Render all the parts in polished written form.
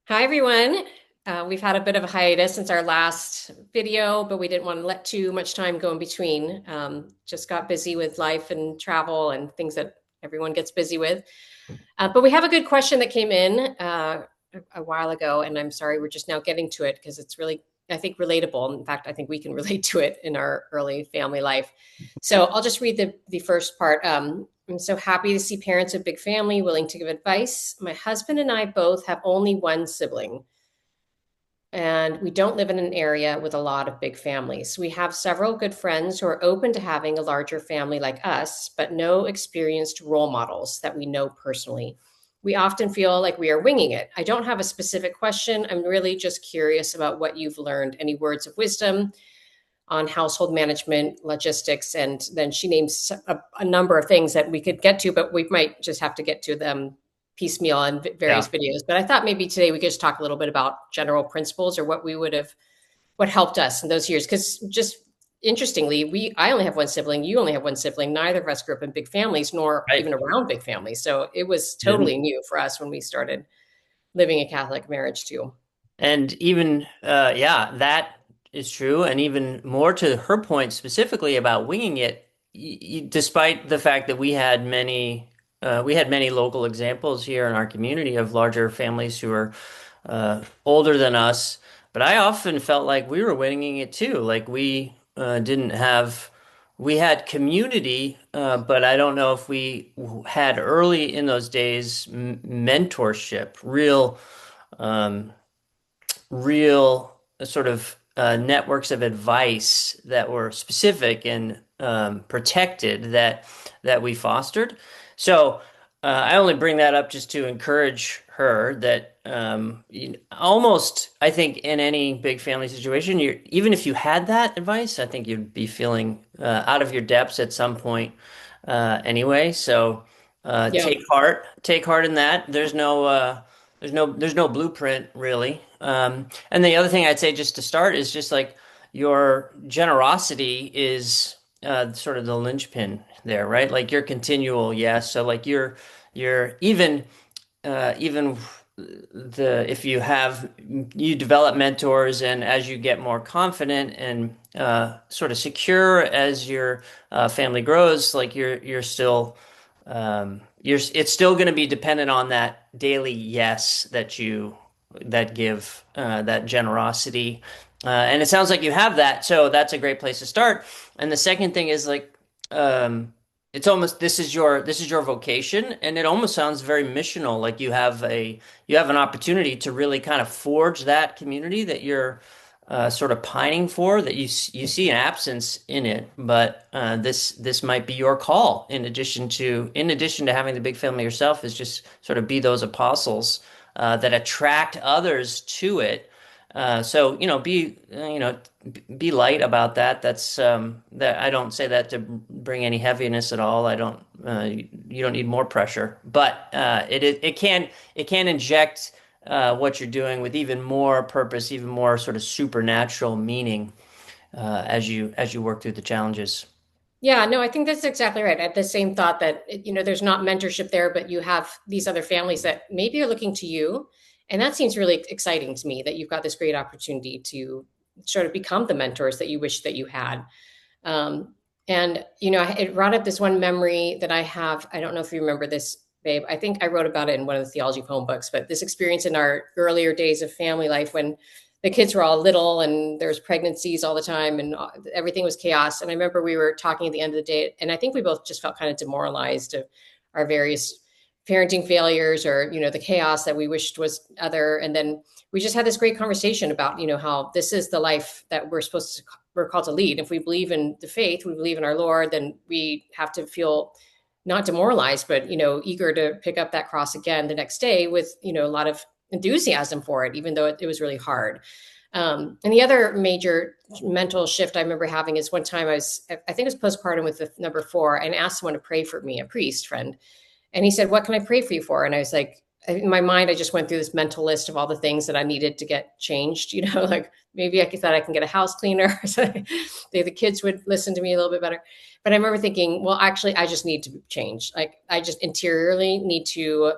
Hi, everyone. We've had a bit of a hiatus since our last video, but we didn't want to let too much time go in between. Just got busy with life and travel and things that everyone gets busy with. But we have a good question that came in a while ago, and I'm sorry we're just now getting to it because it's really, I think, relatable. In fact, I think we can relate to it in our early family life. So I'll just read the first part. I'm so happy to see parents of big family willing to give advice. My husband and I both have only one sibling, and we don't live in an area with a lot of big families. We have several good friends who are open to having a larger family like us, but no experienced role models that we know personally. We often feel like we are winging it. I don't have a specific question. I'm really just curious about what you've learned. Any words of wisdom on household management, logistics, and then she names a number of things that we could get to, but we might just have to get to them piecemeal in various Yeah. videos. But I thought maybe today we could just talk a little bit about general principles or what helped us in those years. Because just interestingly, I only have one sibling, you only have one sibling. Neither of us grew up in big families, nor Right. even around big families. So it was Didn't. totally new for us when we started living a Catholic marriage too. And even, yeah, that is true. And even more to her point specifically about winging it, despite the fact that we had many local examples here in our community of larger families who are older than us. But I often felt like we were winging it too. Like didn't have, we had community, but I don't know if we had early in those days mentorship, um, real sort of networks of advice that were specific and protected that we fostered. So I only bring that up just to encourage her that almost, I think, in any big family situation, even if you had that advice, I think you'd be feeling out of your depths at some point anyway. So Yeah. take heart in that. There's no blueprint really. And the other thing I'd say just to start is just like your generosity is sort of the linchpin there, right? Like your continual yes. So like you're even the if you have you develop mentors and as you get more confident and sort of secure as your family grows, like you're still it's still going to be dependent on that daily yes that give that generosity. And it sounds like you have that, so that's a great place to start. And the second thing is like it's almost this is your vocation, and it almost sounds very missional, like you have an opportunity to really kind of forge that community that you're sort of pining for, that you see an absence in it, but this might be your call in addition to having the big family yourself, is just sort of be those apostles that attract others to it. So be light about that. That's that I don't say that to bring any heaviness at all. I don't you don't need more pressure, but it can inject what you're doing with even more purpose, even more sort of supernatural meaning as you work through the challenges. Yeah, no, I think that's exactly right. I had the same thought that, there's not mentorship there, but you have these other families that maybe are looking to you. And that seems really exciting to me that you've got this great opportunity to sort of become the mentors that you wish that you had. And, it brought up this one memory that I have. I don't know if you remember this, babe. I think I wrote about it in one of the theology poem books, but this experience in our earlier days of family life when the kids were all little and there's pregnancies all the time and everything was chaos. And I remember we were talking at the end of the day, and I think we both just felt kind of demoralized of our various parenting failures or, the chaos that we wished was other. And then we just had this great conversation about, how this is the life that we're called to lead. If we believe in the faith, we believe in our Lord, then we have to feel not demoralized, but, eager to pick up that cross again the next day with, a lot of enthusiasm for it, even though it was really hard. And the other major mental shift I remember having is one time I think it was postpartum with the number 4, and asked someone to pray for me, a priest friend. And he said, "What can I pray for you for?" And I was like, in my mind, I just went through this mental list of all the things that I needed to get changed. Like maybe I thought I can get a house cleaner. So the kids would listen to me a little bit better. But I remember thinking, well, actually, I just need to change. Like I just interiorly need to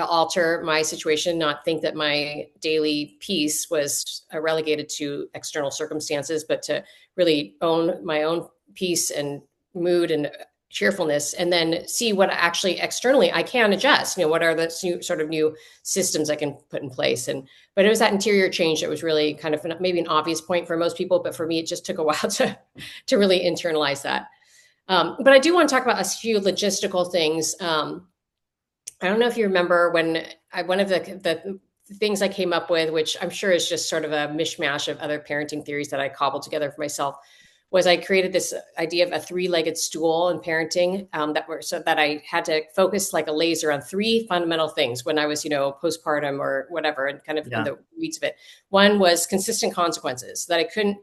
alter my situation, not think that my daily peace was relegated to external circumstances, but to really own my own peace and mood and cheerfulness, and then see what actually externally I can adjust. What are the new systems I can put in place? But it was that interior change that was really kind of maybe an obvious point for most people, but for me, it just took a while to really internalize that. But I do want to talk about a few logistical things. I don't know if you remember when one of the things I came up with, which I'm sure is just sort of a mishmash of other parenting theories that I cobbled together for myself, was I created this idea of a three-legged stool in parenting, so that I had to focus like a laser on three fundamental things when I was, postpartum or whatever, and kind of in Yeah. the weeds of it. One was consistent consequences, that I couldn't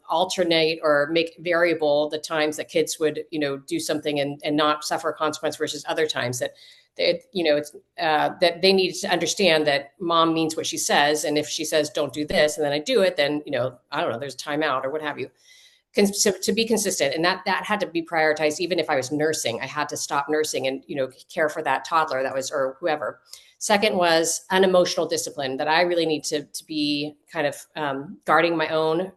alternate or make variable the times that kids would, do something and not suffer a consequence versus other times that that they need to understand that mom means what she says. And if she says, don't do this, and then I do it, then, I don't know, there's timeout or what have you. To be consistent. And that had to be prioritized. Even if I was nursing, I had to stop nursing and, care for that toddler or whoever. Second was unemotional discipline, that I really need to be kind of guarding my own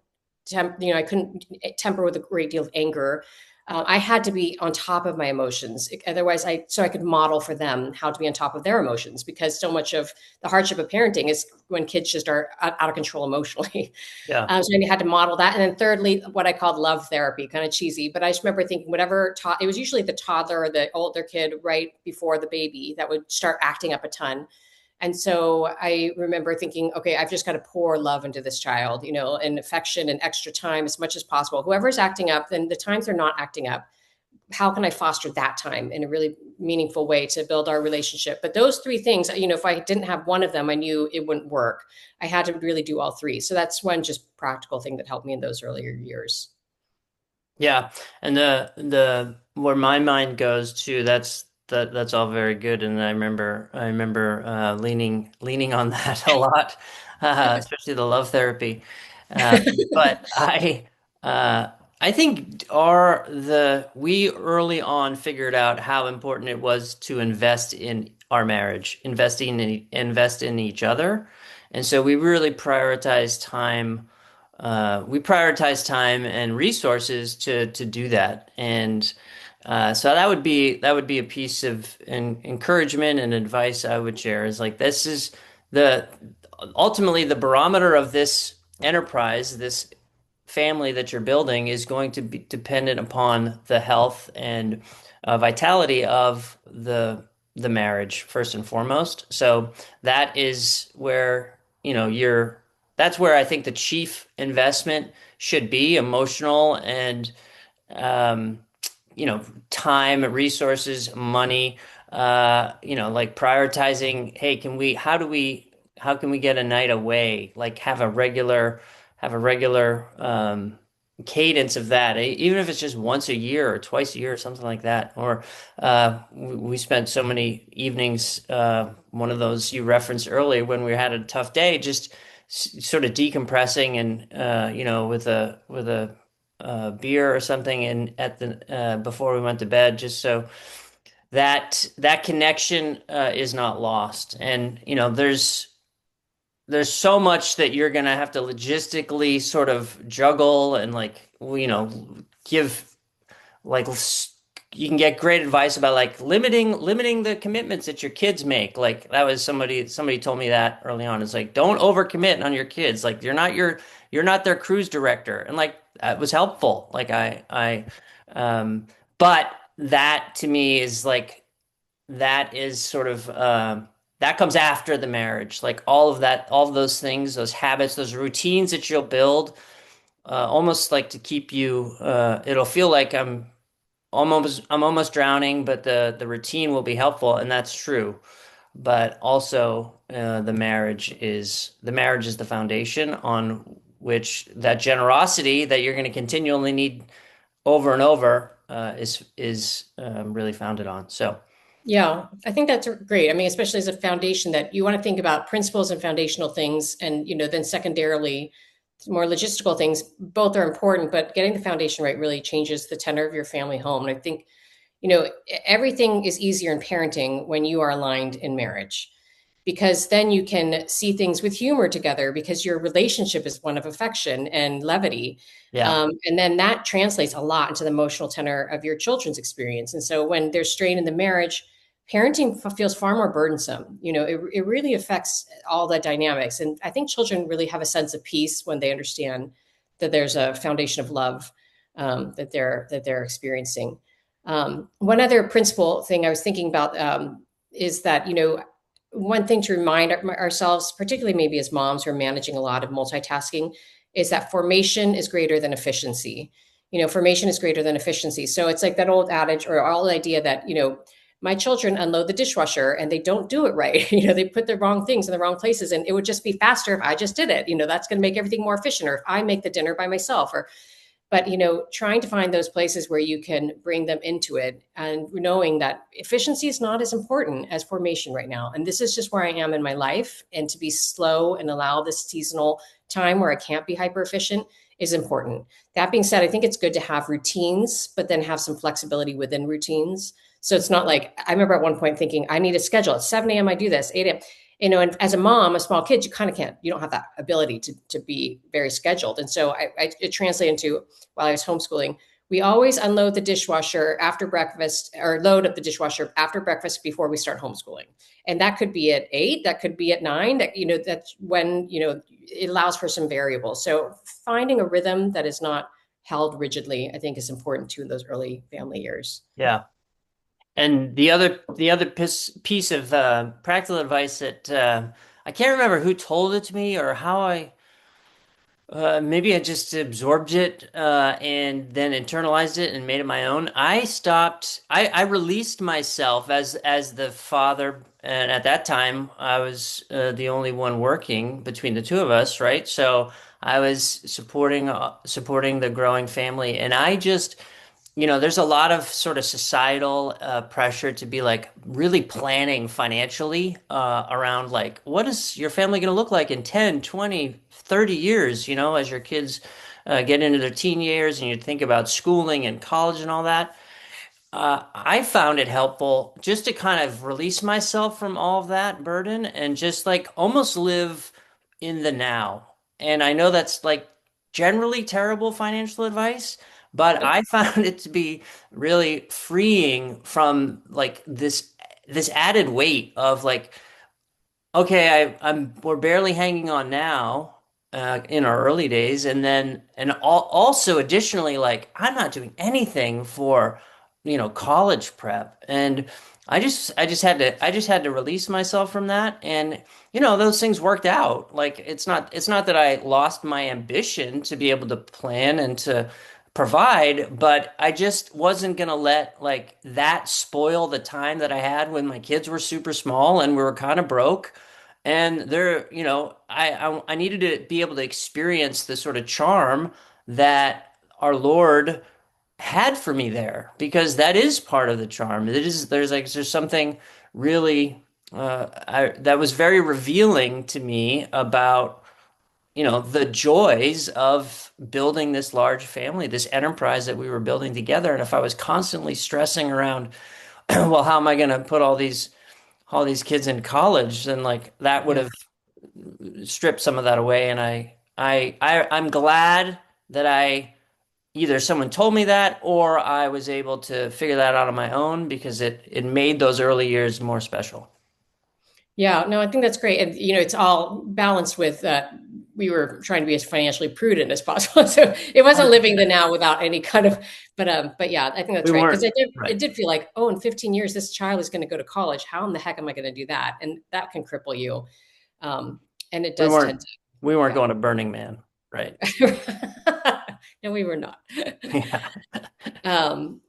I couldn't temper with a great deal of anger. I had to be on top of my emotions. Otherwise, so I could model for them how to be on top of their emotions, because so much of the hardship of parenting is when kids just are out of control emotionally. Yeah. So I had to model that. And then thirdly, what I called love therapy, kind of cheesy, but I just remember thinking it was usually the toddler or the older kid right before the baby that would start acting up a ton. And so I remember thinking, okay, I've just got to pour love into this child, and affection and extra time as much as possible. Whoever's acting up, then the times they're not acting up, how can I foster that time in a really meaningful way to build our relationship? But those three things, if I didn't have one of them, I knew it wouldn't work. I had to really do all three. So that's one just practical thing that helped me in those earlier years. Yeah, and the where my mind goes to, that's all very good, and I remember leaning on that a lot, especially the love therapy. But uh, I think we early on figured out how important it was to invest in our marriage, invest in each other, and so we prioritize time and resources to do that. And so that would be a piece of encouragement and advice I would share, is like, this is the ultimately the barometer of this enterprise, this family that you're building is going to be dependent upon the health and vitality of the marriage first and foremost. So that is where, that's where I think the chief investment should be: emotional and um, time, resources, money. Like prioritizing. Hey, how can we get a night away? Like have a regular cadence of that, even if it's just once a year or twice a year or something like that. Or we spent so many evenings, one of those you referenced earlier, when we had a tough day, just sort of decompressing and with a beer or something, and at the before we went to bed, just so that connection is not lost. And there's so much that you're gonna have to logistically sort of juggle, and like, give, like, you can get great advice about like limiting the commitments that your kids make. Like, that was somebody told me that early on. It's like, don't overcommit on your kids. Like, you're not their cruise director. And like, that was helpful. Like, but that to me is like, that is sort of that comes after the marriage. Like, all of that, all of those things, those habits, those routines that you'll build, almost like to keep you. It'll feel like I'm almost drowning, but the routine will be helpful, and that's true. But also, the marriage is the foundation on which that generosity that you're going to continually need over and over is really founded on. So. Yeah, I think that's great. I mean, especially as a foundation, that you want to think about principles and foundational things, and then secondarily, more logistical things. Both are important, but getting the foundation right really changes the tenor of your family home. And I think everything is easier in parenting when you are aligned in marriage, because then you can see things with humor together because your relationship is one of affection and levity. Yeah. And then that translates a lot into the emotional tenor of your children's experience. And so when there's strain in the marriage, parenting feels far more burdensome. It really affects all the dynamics. And I think children really have a sense of peace when they understand that there's a foundation of love, that they're experiencing. One other principle thing I was thinking about, is that, one thing to remind ourselves, particularly maybe as moms who are managing a lot of multitasking, is that formation is greater than efficiency. Formation is greater than efficiency. So it's like that old adage or old idea that, my children unload the dishwasher and they don't do it right. They put the wrong things in the wrong places, and it would just be faster if I just did it. That's going to make everything more efficient, or if I make the dinner by myself, or but trying to find those places where you can bring them into it, and knowing that efficiency is not as important as formation right now, and this is just where I am in my life, and to be slow and allow this seasonal time where I can't be hyper efficient is important. That being said, I think it's good to have routines, but then have some flexibility within routines. So it's not like, I remember at one point thinking I need a schedule at 7 a.m. I do this, 8 a.m. And as a mom, a small kid, you kind of can't, you don't have that ability to be very scheduled. And so it translated into, while I was homeschooling, we always unload the dishwasher after breakfast, or load up the dishwasher after breakfast before we start homeschooling. And that could be at 8, that could be at 9, that's when, it allows for some variables. So finding a rhythm that is not held rigidly, I think, is important too in those early family years. Yeah. And the other piece of practical advice that I can't remember who told it to me or how maybe I just absorbed it and then internalized it and made it my own. I released myself as the father, and at that time I was the only one working between the two of us, right? So I was supporting the growing family, and I just there's a lot of sort of societal pressure to be like really planning financially around like, what is your family going to look like in 10, 20, 30 years, as your kids get into their teen years and you think about schooling and college and all that. I found it helpful just to kind of release myself from all of that burden and just like almost live in the now. And I know that's like generally terrible financial advice, but Yep. I found it to be really freeing from like this added weight of like, okay, we're barely hanging on now in our early days, and then also additionally, like I'm not doing anything for college prep, and I just had to release myself from that, and those things worked out. Like it's not that I lost my ambition to be able to plan and to provide, but I just wasn't gonna let like that spoil the time that I had when my kids were super small and we were kind of broke. And I needed to be able to experience the sort of charm that our Lord had for me there, because that is part of the charm. There's something really that was very revealing to me about the joys of building this large family, this enterprise that we were building together. And if I was constantly stressing around, well, how am I going to put all these kids in college, then like that would Yeah. have stripped some of that away. And I'm glad that I either someone told me that or I was able to figure that out on my own, because it made those early years more special. Yeah, no, I think that's great. And, it's all balanced with that. We were trying to be as financially prudent as possible. So it wasn't living the 100%. now without any kind of, but yeah, I think We that's right. Because weren't it right. did feel like, oh, in 15 years, this child is going to go to college. How in the heck am I going to do that? And that can cripple you. Um, and it We does weren't tend to, we weren't yeah. going to Burning Man, right? No, we were not. Yeah. Um,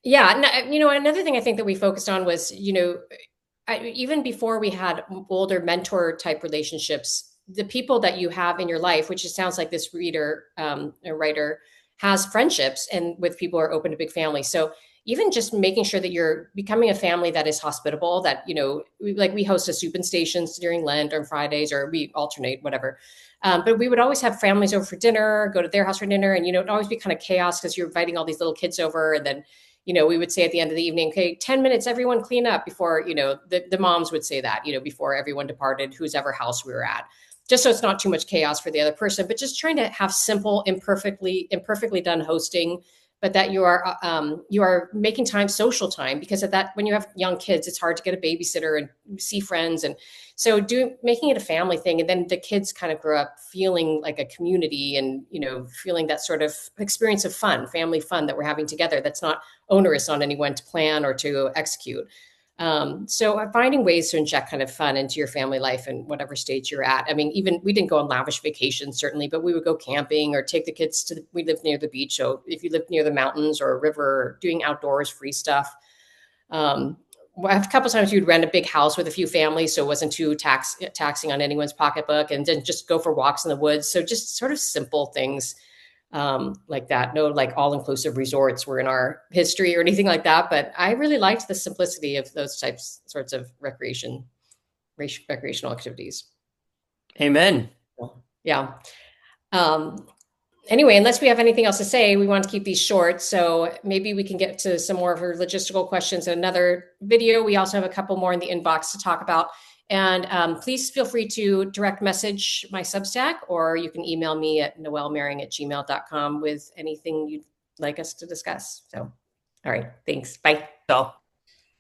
yeah, another thing I think that we focused on was, even before we had older mentor type relationships, the people that you have in your life, which it sounds like this a writer, has friendships and with people who are open to big families. So even just making sure that you're becoming a family that is hospitable, that, we host a soup and stations during Lent on Fridays, or we alternate, whatever. But we would always have families over for dinner, go to their house for dinner. And, it'd always be kind of chaos because you're inviting all these little kids over. And then, we would say at the end of the evening, okay, 10 minutes, everyone clean up before, the moms would say that, before everyone departed, whose ever house we were at, just so it's not too much chaos for the other person, but just trying to have simple, imperfectly done hosting, but that you are making time, social time, because of that, when you have young kids, it's hard to get a babysitter and see friends. And so making it a family thing. And then the kids kind of grow up feeling like a community, and, feeling that sort of experience of fun, family fun that we're having together. That's not onerous on anyone to plan or to execute. So finding ways to inject kind of fun into your family life in whatever stage you're at. I mean, even we didn't go on lavish vacations, certainly, but we would go camping or take the kids we live near the beach. So if you live near the mountains or a river, or doing outdoors free stuff. A couple of times you'd rent a big house with a few families, so it wasn't too taxing on anyone's pocketbook, and then just go for walks in the woods. So just sort of simple things like that. No, like all-inclusive resorts were in our history or anything like that. But I really liked the simplicity of those sorts of recreational activities. Amen. Yeah. Anyway, unless we have anything else to say, we want to keep these short. So maybe we can get to some more of her logistical questions in another video. We also have a couple more in the inbox to talk about. And please feel free to direct message my Substack, or you can email me at noelmehring@gmail.com with anything you'd like us to discuss. So, all right. Thanks. Bye. So.